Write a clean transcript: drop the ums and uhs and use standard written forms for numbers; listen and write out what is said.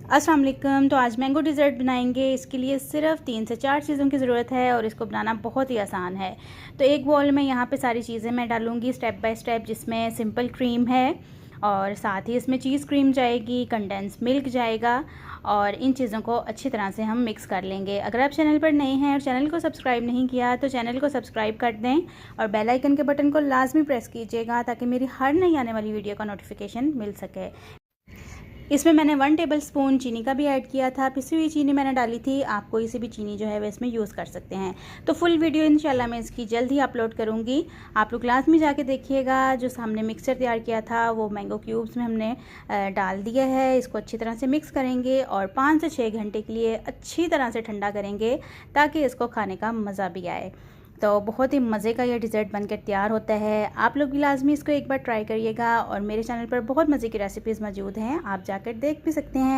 अस्सलाम वालेकुम। तो आज मैंगो डिज़र्ट बनाएंगे। इसके लिए सिर्फ 3 से 4 चीज़ों की ज़रूरत है और इसको बनाना बहुत ही आसान है। तो एक बाउल में यहाँ पे सारी चीज़ें मैं डालूँगी स्टेप बाय स्टेप, जिसमें सिंपल क्रीम है और साथ ही इसमें चीज़ क्रीम जाएगी, कंडेंस मिल्क जाएगा और इन चीज़ों को अच्छी तरह से हम मिक्स कर लेंगे। अगर आप चैनल पर नए हैं और चैनल को सब्सक्राइब नहीं किया तो चैनल को सब्सक्राइब कर दें और बेल आइकन के बटन को लाजमी प्रेस कीजिएगा ताकि मेरी हर नई आने वाली वीडियो का नोटिफिकेशन मिल सके। इसमें मैंने 1 टेबलस्पून चीनी का भी ऐड किया था। पिसी हुई चीनी मैंने डाली थी। आप कोई सी भी चीनी जो है वह इसमें यूज़ कर सकते हैं। तो फुल वीडियो इंशाल्लाह मैं इसकी जल्द ही अपलोड करूँगी। आप लोग लाजमी जाके देखिएगा। जो हमने मिक्सचर तैयार किया था वो मैंगो क्यूब्स में हमने डाल दिया है। इसको अच्छी तरह से मिक्स करेंगे और 5 से 6 घंटे के लिए अच्छी तरह से ठंडा करेंगे ताकि इसको खाने का मज़ा भी आए। तो बहुत ही मज़े का यह डिज़र्ट बनकर तैयार होता है। आप लोग भी लाजमी इसको एक बार ट्राई करिएगा और मेरे चैनल पर बहुत मज़े की रेसिपीज़ मौजूद हैं, आप जाकर देख भी सकते हैं।